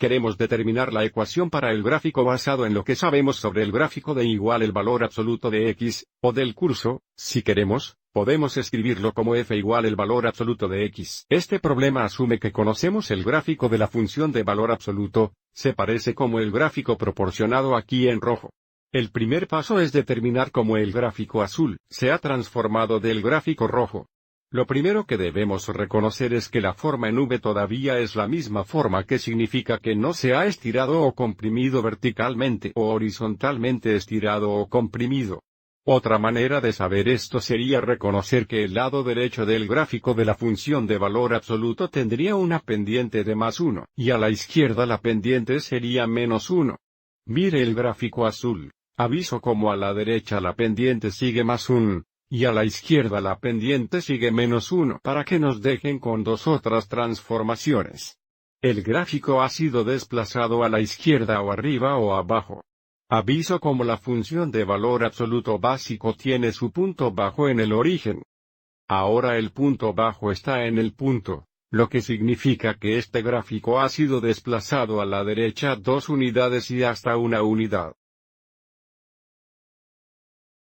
Queremos determinar la ecuación para el gráfico basado en lo que sabemos sobre el gráfico de igual el valor absoluto de x, o del curso. Si queremos, podemos escribirlo como f igual el valor absoluto de x. Este problema asume que conocemos el gráfico de la función de valor absoluto. Se parece como el gráfico proporcionado aquí en rojo. El primer paso es determinar cómo el gráfico azul se ha transformado del gráfico rojo. Lo primero que debemos reconocer es que la forma en V todavía es la misma forma, que significa que no se ha estirado o comprimido verticalmente o horizontalmente estirado o comprimido. Otra manera de saber esto sería reconocer que el lado derecho del gráfico de la función de valor absoluto tendría una pendiente de +1, y a la izquierda la pendiente sería -1. Mire el gráfico azul. Aviso como a la derecha la pendiente sigue +1. Y a la izquierda la pendiente sigue -1 para que nos dejen con dos otras transformaciones. El gráfico ha sido desplazado a la izquierda o arriba o abajo. Aviso como la función de valor absoluto básico tiene su punto bajo en el origen. Ahora el punto bajo está en el punto, lo que significa que este gráfico ha sido desplazado a la derecha 2 unidades y hasta 1 unidad.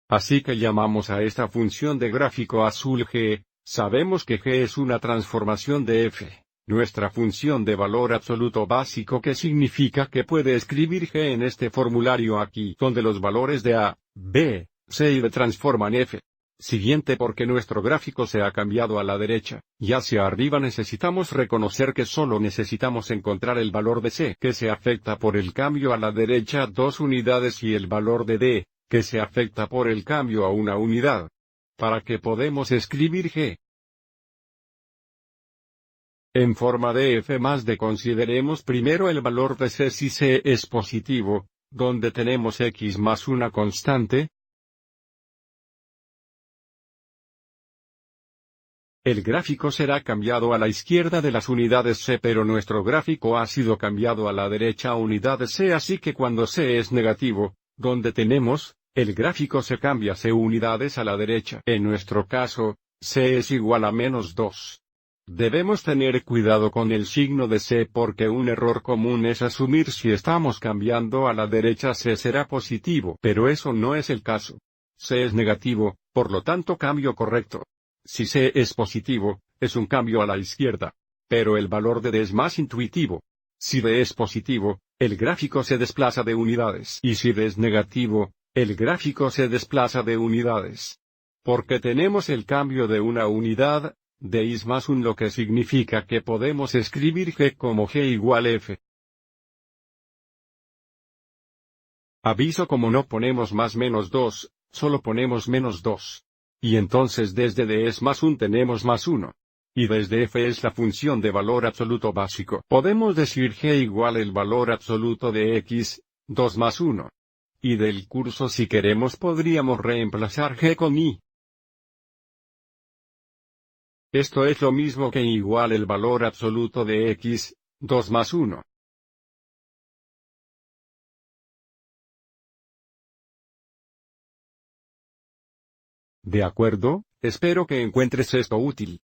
Así que llamamos a esta función de gráfico azul g. Sabemos que g es una transformación de f, nuestra función de valor absoluto básico, que significa que puede escribir g en este formulario aquí, donde los valores de a, b, c y d transforman f. Siguiente, porque nuestro gráfico se ha cambiado a la derecha, y hacia arriba necesitamos reconocer que solo necesitamos encontrar el valor de c, que se afecta por el cambio a la derecha 2 unidades, y el valor de d, que se afecta por el cambio a 1 unidad. Para que podemos escribir g en forma de f más d, consideremos primero el valor de c si c es positivo, donde tenemos x más una constante. El gráfico será cambiado a la izquierda de las unidades c, pero nuestro gráfico ha sido cambiado a la derecha a unidades c, así que cuando c es negativo, donde tenemos, el gráfico se cambia c unidades a la derecha. En nuestro caso, c es igual a -2. Debemos tener cuidado con el signo de c, porque un error común es asumir si estamos cambiando a la derecha c será positivo, pero eso no es el caso. C es negativo, por lo tanto cambio correcto. Si c es positivo, es un cambio a la izquierda. Pero el valor de d es más intuitivo. Si d es positivo, el gráfico se desplaza de unidades. Y si d es negativo, el gráfico se desplaza de unidades. Porque tenemos el cambio de una unidad, d es +1, lo que significa que podemos escribir g como g igual f. Aviso como no ponemos +-2, solo ponemos -2. Y entonces desde d es +1 tenemos +1. Y desde f es la función de valor absoluto básico. Podemos decir g igual el valor absoluto de x, 2 más 1. Y del curso, si queremos, podríamos reemplazar g con i. Esto es lo mismo que igual el valor absoluto de x, 2 más 1. ¿De acuerdo? Espero que encuentres esto útil.